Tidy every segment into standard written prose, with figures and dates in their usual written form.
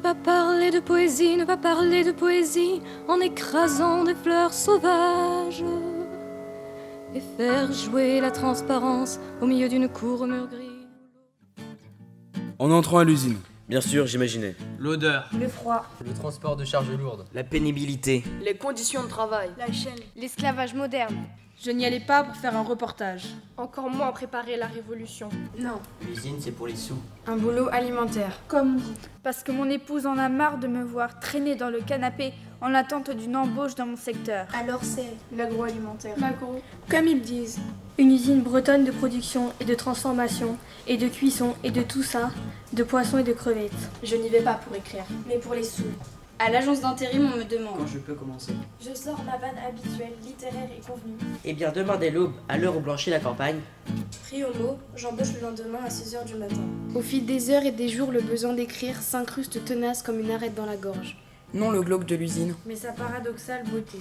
Ne pas parler de poésie, ne pas parler de poésie en écrasant des fleurs sauvages et faire jouer la transparence au milieu d'une cour aux murs gris. En entrant à l'usine. Bien sûr, j'imaginais. L'odeur, le froid, le transport de charges lourdes, La pénibilité. les conditions de travail, la chaîne, l'esclavage moderne. Je n'y allais pas pour faire un reportage. Encore moins préparer la révolution. Non, L'usine, c'est pour les sous. un boulot alimentaire. Comme dit. Parce que mon épouse en a marre de me voir traîner dans le canapé en attente d'une embauche dans mon secteur. Alors c'est L'agroalimentaire. l'agro. Comme ils disent, une usine bretonne de production et de transformation et de cuisson et de tout ça, de poissons et de crevettes. Je n'y vais pas pour écrire, mais pour les sous. À l'agence d'intérim, on me demande. Quand je peux commencer? Je sors ma vanne habituelle, littéraire et convenue. Eh bien, demain dès l'aube, à l'heure où blanchit la campagne. Pris au mot, j'embauche le lendemain à 6h du matin. Au fil des heures et des jours, le besoin d'écrire s'incruste tenace comme une arête dans la gorge. non le glauque de l'usine. Mais sa paradoxale beauté.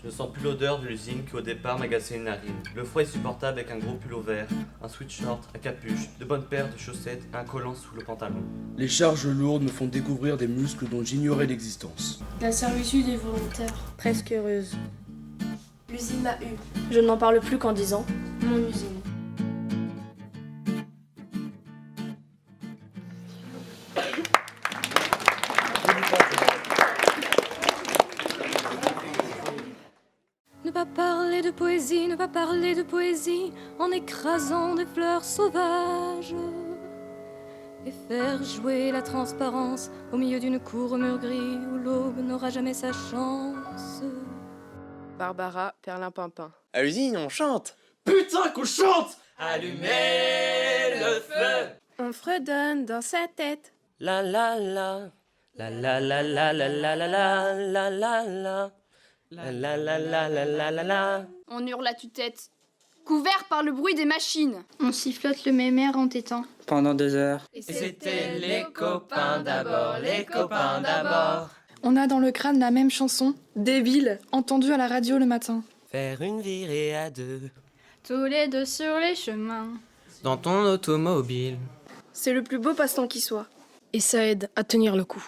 Je ne sens plus l'odeur de l'usine qui au départ m'agaçait une narine. Le froid est supportable avec un gros pull au vert, un sweatshirt à capuche, de bonnes paires de chaussettes et un collant sous le pantalon. Les charges lourdes me font découvrir des muscles dont j'ignorais l'existence. La servitude est volontaire. Presque heureuse. L'usine m'a eu. Je n'en parle plus qu'en disant Mon usine. Ne pas parler de poésie, ne pas parler de poésie en écrasant des fleurs sauvages et faire jouer la transparence au milieu d'une cour aux murs gris où l'aube n'aura jamais sa chance. Barbara Perlimpinpin. À l'usine, on chante. Putain qu'on chante! Allumez le feu! On fredonne dans sa tête. La la la. La la la la la la la la la la la. La la la la la la la la. On hurle à tue-tête. Couvert par le bruit des machines. On sifflote le même air entêtant. Pendant 2 heures. Et C'était les copains d'abord, les copains d'abord. On a dans le crâne la même chanson, débile, entendue à la radio le matin. Faire une virée à deux. Tous les deux sur les chemins. Dans ton automobile. C'est le plus beau passe-temps qui soit. Et ça aide à tenir le coup.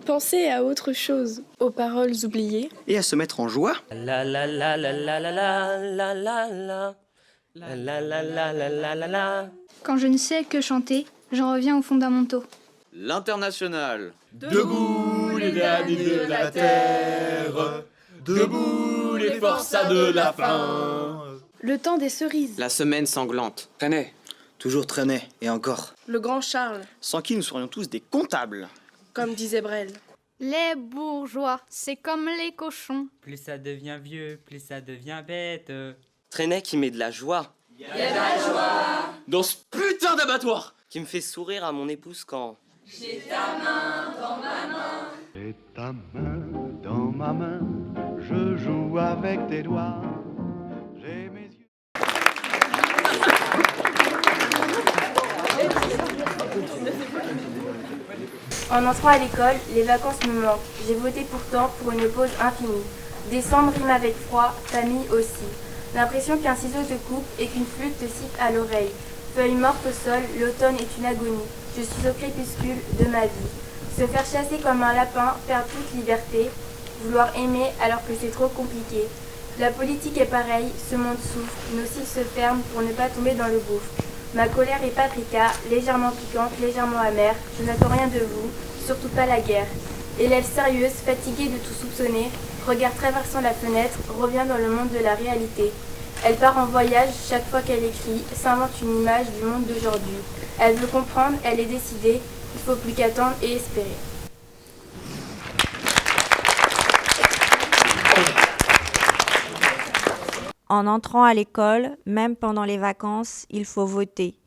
Pensez à autre chose, aux paroles oubliées. Et à se mettre en joie. La la la la la la la la la la. La la la la la la la la. Quand je ne sais que chanter, j'en reviens aux fondamentaux. L'international. Debout les derniers de la terre, debout les forçats de la faim. Le temps des cerises. La semaine sanglante. Traînait. Toujours traînait, et encore. Le grand Charles, Sans qui nous serions tous des comptables. comme disait Brel. Les bourgeois, c'est comme les cochons. Plus ça devient vieux, plus ça devient bête. Traînet qui met de la joie. Dans ce putain d'abattoir! Qui me fait sourire à mon épouse quand... J'ai ta main dans ma main, je joue avec tes doigts. J'ai mes yeux. En entrant à l'école, les vacances me manquent. J'ai voté pourtant pour une pause infinie. Décembre rime avec froid, famille aussi. L'impression qu'un ciseau te coupe et qu'une flûte te siffle à l'oreille. Feuilles mortes au sol, l'automne est une agonie. Je suis au crépuscule de ma vie. Se faire chasser comme un lapin, perdre toute liberté. Vouloir aimer alors que c'est trop compliqué. La politique est pareille, ce monde souffre. Nos cils se ferment pour ne pas tomber dans le gouffre. Ma colère est paprika, légèrement piquante, légèrement amère. Je n'attends rien de vous, surtout pas la guerre. Élève sérieuse, fatiguée de tout soupçonner, regard traversant la fenêtre, revient dans le monde de la réalité. Elle part en voyage chaque fois qu'elle écrit, s'invente une image du monde d'aujourd'hui. Elle veut comprendre, elle est décidée, il faut plus qu'attendre et espérer. En entrant à l'école, même pendant les vacances, il faut voter.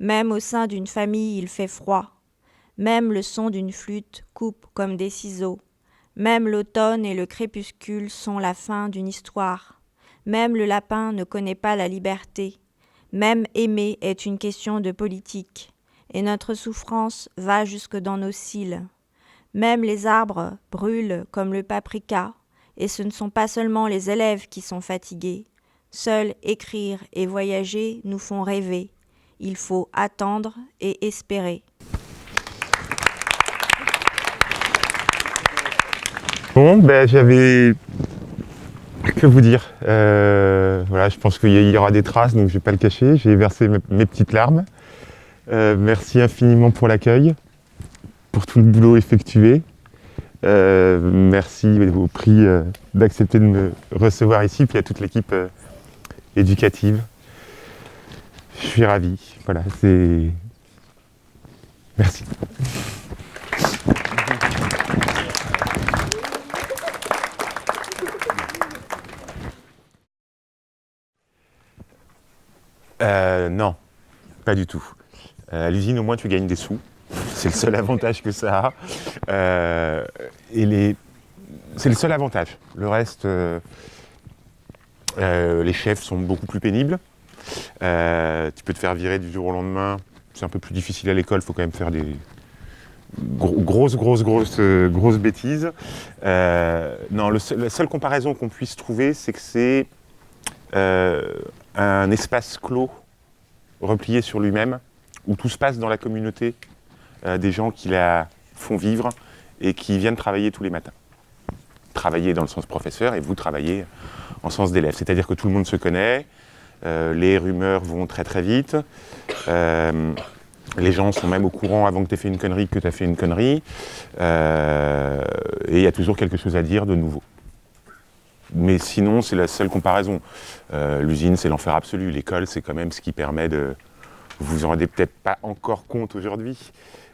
Même au sein d'une famille, il fait froid. Même le son d'une flûte coupe comme des ciseaux. Même l'automne et le crépuscule sont la fin d'une histoire. Même le lapin ne connaît pas la liberté. Même aimer est une question de politique. Et notre souffrance va jusque dans nos cils. Même les arbres brûlent comme le paprika. Et ce ne sont pas seulement les élèves qui sont fatigués. Seuls écrire et voyager nous font rêver. Il faut attendre et espérer. Bon, j'avais... Que vous dire, voilà, je pense qu'il y aura des traces, donc je ne vais pas le cacher. J'ai versé mes petites larmes. Merci infiniment pour l'accueil, pour tout le boulot effectué. Merci au prix d'accepter de me recevoir ici, puis à toute l'équipe éducative. Je suis ravi. Voilà, c'est... Merci. Non, pas du tout. À l'usine, au moins, tu gagnes des sous. C'est le seul avantage que ça a. C'est le seul avantage. Le reste, les chefs sont beaucoup plus pénibles. Tu peux te faire virer du jour au lendemain. C'est un peu plus difficile à l'école, il faut quand même faire des grosses bêtises. Non, la seule comparaison qu'on puisse trouver, c'est que c'est un espace clos, replié sur lui-même, où tout se passe dans la communauté des gens qui la font vivre et qui viennent travailler tous les matins. Travailler dans le sens professeur et vous travaillez en sens d'élève. C'est-à-dire que tout le monde se connaît, les rumeurs vont très très vite, les gens sont même au courant avant que tu aies fait une connerie que tu as fait une connerie, et il y a toujours quelque chose à dire de nouveau. Mais sinon, c'est la seule comparaison. L'usine, c'est l'enfer absolu. L'école, c'est quand même ce qui permet de... Vous vous en rendez peut-être pas encore compte aujourd'hui,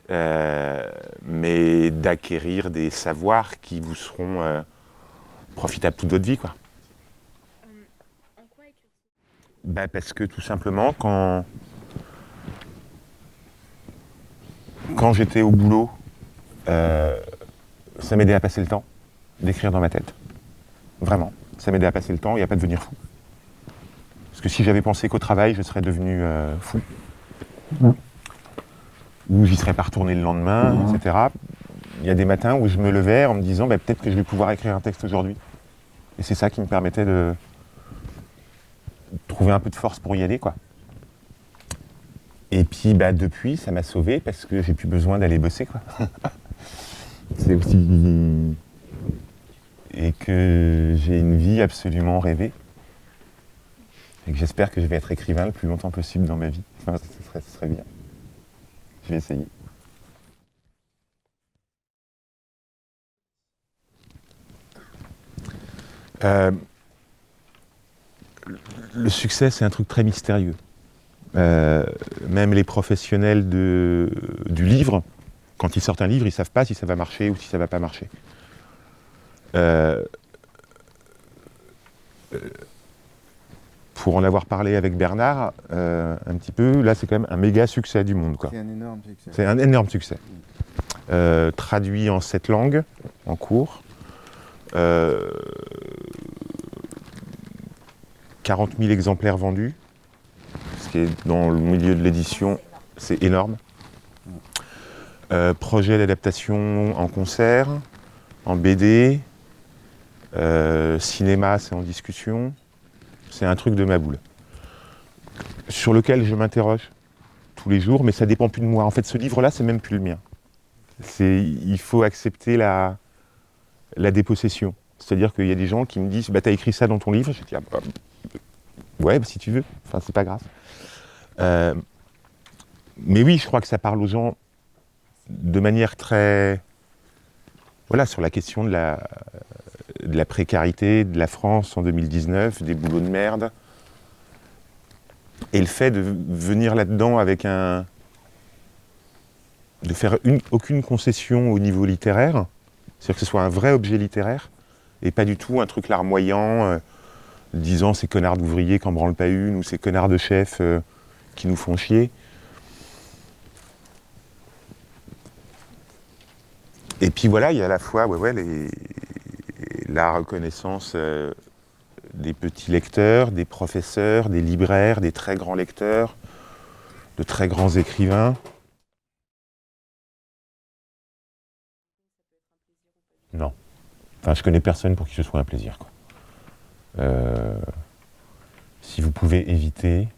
mais d'acquérir des savoirs qui vous seront profitables toute votre vie, quoi. Parce que tout simplement, quand j'étais au boulot, ça m'aidait à passer le temps d'écrire dans ma tête. Vraiment, ça m'aidait à passer le temps et à pas devenir fou. Parce que si j'avais pensé qu'au travail, je serais devenu fou, ou j'y serais pas retourné le lendemain, etc. Il y a des matins où je me levais en me disant peut-être que je vais pouvoir écrire un texte aujourd'hui. Et c'est ça qui me permettait de trouver un peu de force pour y aller, quoi. Et puis depuis, ça m'a sauvé parce que j'ai plus besoin d'aller bosser, quoi. C'est aussi... Et que j'ai une vie absolument rêvée. Et que j'espère que je vais être écrivain le plus longtemps possible dans ma vie. Enfin, ce serait bien. Je vais essayer. Le succès, c'est un truc très mystérieux. Même les professionnels du livre, quand ils sortent un livre, ils ne savent pas si ça va marcher ou si ça ne va pas marcher. Pour en avoir parlé avec Bernard, un petit peu, là c'est quand même un méga succès du monde, quoi. C'est un énorme succès. C'est un énorme succès. Traduit en 7 langues, en cours. 40 000 exemplaires vendus, ce qui est dans le milieu de l'édition, c'est énorme. Projet d'adaptation en concert, en BD, cinéma, c'est en discussion. C'est un truc de ma boule, sur lequel je m'interroge tous les jours, mais ça dépend plus de moi. En fait, ce livre-là, c'est même plus le mien. Il faut accepter la dépossession. C'est-à-dire qu'il y a des gens qui me disent « t'as écrit ça dans ton livre ?» Je dis ouais, si tu veux, enfin, c'est pas grave. Mais oui, je crois que ça parle aux gens de manière très... Voilà, sur la question de la précarité de la France en 2019, des boulots de merde. Et le fait de venir là-dedans avec de faire aucune concession au niveau littéraire, c'est-à-dire que ce soit un vrai objet littéraire, et pas du tout un truc larmoyant, disant ces connards d'ouvriers qui n'en branlent pas une, ou ces connards de chefs qui nous font chier. Et puis voilà, il y a à la fois la reconnaissance des petits lecteurs, des professeurs, des libraires, des très grands lecteurs, de très grands écrivains. Non. Enfin, je connais personne pour qui ce soit un plaisir, quoi. Si vous pouvez éviter.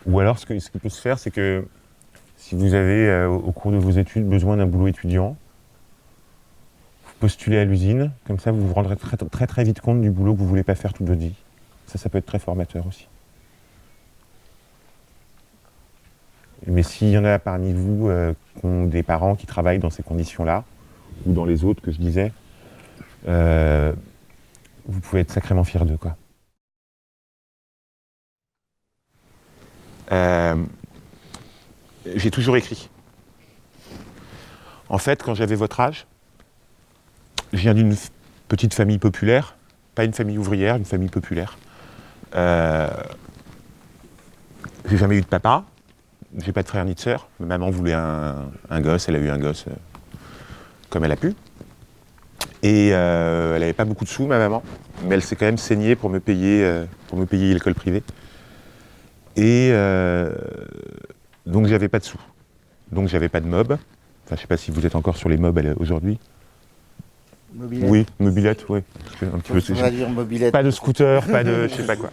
Ou alors, ce qui peut se faire, c'est que si vous avez, au cours de vos études, besoin d'un boulot étudiant, vous postulez à l'usine, comme ça vous vous rendrez très vite compte du boulot que vous ne voulez pas faire toute votre vie. Ça peut être très formateur aussi. Mais s'il y en a parmi vous qui ont des parents qui travaillent dans ces conditions-là, ou dans les autres que je disais, vous pouvez être sacrément fiers d'eux, quoi. J'ai toujours écrit. En fait, quand j'avais votre âge, je viens d'une petite famille populaire, pas une famille ouvrière, une famille populaire. J'ai jamais eu de papa, j'ai pas de frère ni de sœur. Ma maman voulait un gosse, elle a eu un gosse comme elle a pu. Et elle n'avait pas beaucoup de sous, ma maman, mais elle s'est quand même saignée pour me payer l'école privée. Et donc j'avais pas de sous. Donc j'avais pas de mob. Enfin, je sais pas si vous êtes encore sur les mobs aujourd'hui. Mobilette. Oui, mobilette, oui. Un petit peu, on va dire mobilette. Pas de scooter, pas de je sais pas quoi.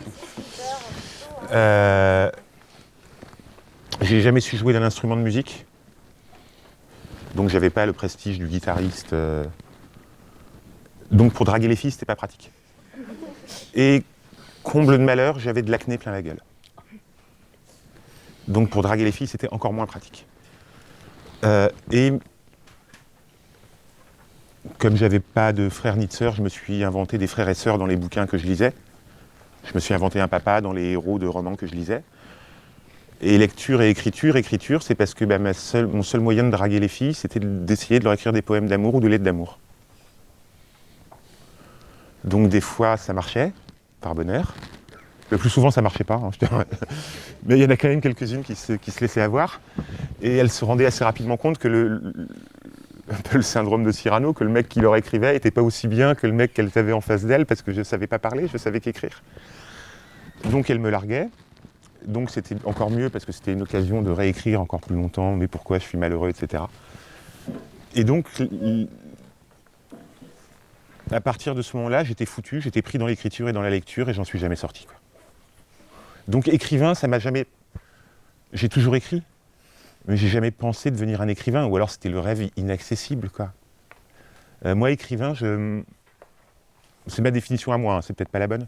J'ai jamais su jouer d'un instrument de musique. Donc j'avais pas le prestige du guitariste. Donc pour draguer les filles, c'était pas pratique. Et comble de malheur, j'avais de l'acné plein la gueule. Donc pour draguer les filles, c'était encore moins pratique. Et comme j'avais pas de frères ni de sœurs, je me suis inventé des frères et sœurs dans les bouquins que je lisais. Je me suis inventé un papa dans les héros de romans que je lisais. Et lecture et écriture, c'est parce que mon seul moyen de draguer les filles, c'était d'essayer de leur écrire des poèmes d'amour ou de lettres d'amour. Donc des fois, ça marchait, par bonheur. Le plus souvent, ça marchait pas, hein, mais il y en a quand même quelques-unes qui se laissaient avoir. Et elles se rendaient assez rapidement compte que un peu le syndrome de Cyrano, que le mec qui leur écrivait n'était pas aussi bien que le mec qu'elles avaient en face d'elles, parce que je ne savais pas parler, je savais qu'écrire. Donc elles me larguaient. Donc c'était encore mieux, parce que c'était une occasion de réécrire encore plus longtemps, mais pourquoi je suis malheureux, etc. Et donc, à partir de ce moment-là, j'étais foutu, j'étais pris dans l'écriture et dans la lecture, et j'en suis jamais sorti, quoi. Donc écrivain, ça m'a jamais... J'ai toujours écrit, mais j'ai jamais pensé devenir un écrivain, ou alors c'était le rêve inaccessible, quoi. Moi, écrivain, c'est ma définition à moi, hein, c'est peut-être pas la bonne.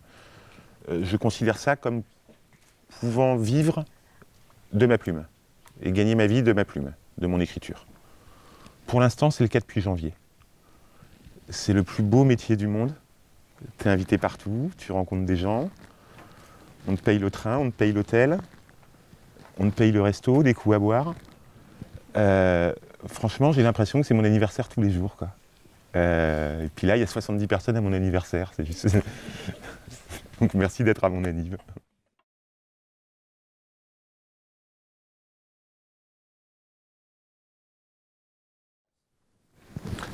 Je considère ça comme pouvant vivre de ma plume, et gagner ma vie de ma plume, de mon écriture. Pour l'instant, c'est le cas depuis janvier. C'est le plus beau métier du monde. Tu es invité partout, tu rencontres des gens, on te paye le train, on te paye l'hôtel, on te paye le resto, des coups à boire. Franchement, j'ai l'impression que c'est mon anniversaire tous les jours, quoi. Et puis là, il y a 70 personnes à mon anniversaire. C'est juste... Donc merci d'être à mon anniv.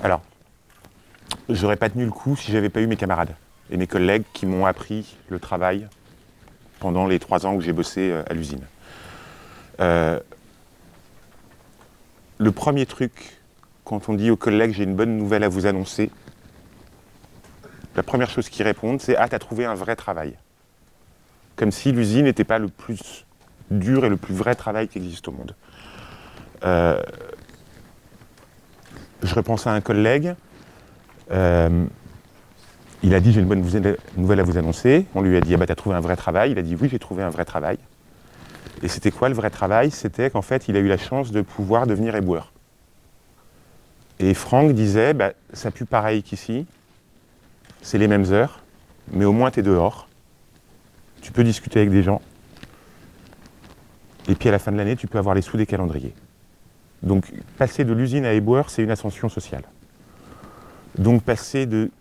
Alors, j'aurais pas tenu le coup si j'avais pas eu mes camarades et mes collègues qui m'ont appris le travail pendant les 3 ans où j'ai bossé à l'usine. Le premier truc, quand on dit aux collègues « j'ai une bonne nouvelle à vous annoncer », la première chose qu'ils répondent, c'est « ah, t'as trouvé un vrai travail ». Comme si l'usine n'était pas le plus dur et le plus vrai travail qui existe au monde. Je repense à un collègue, il a dit « j'ai une bonne nouvelle à vous annoncer ». On lui a dit « ah bah t'as trouvé un vrai travail ». Il a dit « oui, j'ai trouvé un vrai travail ». Et c'était quoi le vrai travail? C'était qu'en fait, il a eu la chance de pouvoir devenir éboueur. Et Franck disait bah, « ça pue pareil qu'ici, c'est les mêmes heures, mais au moins t'es dehors, tu peux discuter avec des gens, et puis à la fin de l'année, tu peux avoir les sous des calendriers ». Donc, passer de l'usine à éboueur, c'est une ascension sociale. Donc, passer de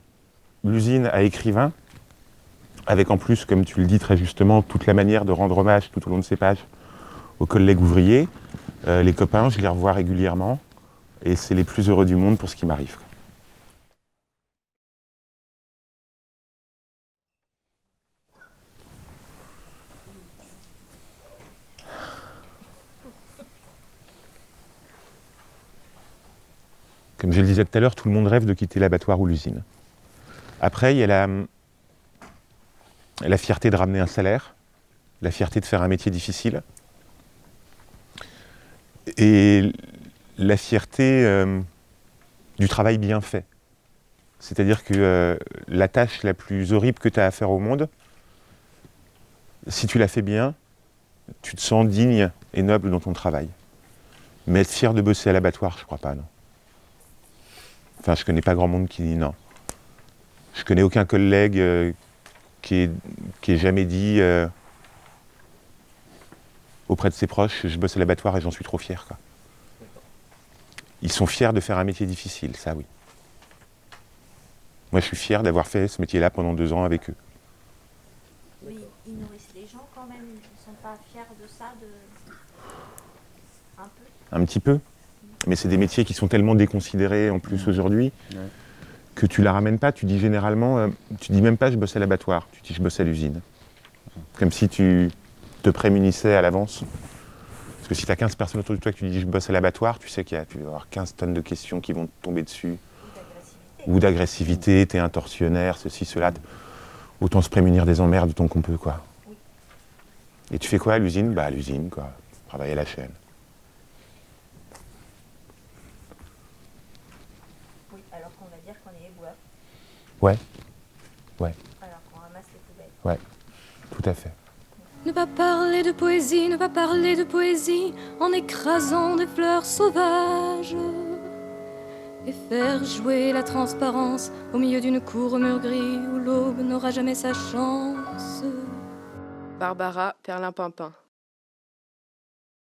l'usine à écrivain, avec en plus, comme tu le dis très justement, toute la manière de rendre hommage tout au long de ces pages aux collègues ouvriers, les copains, je les revois régulièrement, et c'est les plus heureux du monde pour ce qui m'arrive. Comme je le disais tout à l'heure, tout le monde rêve de quitter l'abattoir ou l'usine. Après, il y a la fierté de ramener un salaire, la fierté de faire un métier difficile, et la fierté du travail bien fait. C'est-à-dire que la tâche la plus horrible que tu as à faire au monde, si tu la fais bien, tu te sens digne et noble dans ton travail. Mais être fier de bosser à l'abattoir, je crois pas, non. Enfin, je connais pas grand monde qui dit non. Je connais aucun collègue qui ait jamais dit auprès de ses proches, je bosse à l'abattoir et j'en suis trop fier, quoi. Ils sont fiers de faire un métier difficile, ça oui. Moi, je suis fier d'avoir fait ce métier-là pendant 2 ans avec eux. Mais ils nourrissent les gens quand même, ils ne sont pas fiers de ça, un peu. Un petit peu. Mais c'est des métiers qui sont tellement déconsidérés en plus aujourd'hui que tu la ramènes pas. Tu dis généralement, tu dis même pas je bosse à l'abattoir, tu dis je bosse à l'usine. Comme si tu te prémunissais à l'avance. Parce que si tu as 15 personnes autour de toi que tu dis je bosse à l'abattoir, tu sais tu vas avoir 15 tonnes de questions qui vont te tomber dessus. Ou d'agressivité, t'es un tortionnaire, ceci, cela. Autant se prémunir des emmerdes autant qu'on peut, quoi. Et tu fais quoi à l'usine? Bah à l'usine, quoi. Travailler à la chaîne. Oui, alors qu'on va dire qu'on est éboueur. Ouais. Ouais. Alors qu'on ramasse les poubelles. Ouais. Tout à fait. Ne pas parler de poésie, ne pas parler de poésie en écrasant des fleurs sauvages. Et faire jouer la transparence au milieu d'une cour au mur gris où l'aube n'aura jamais sa chance. Barbara Perlimpinpin.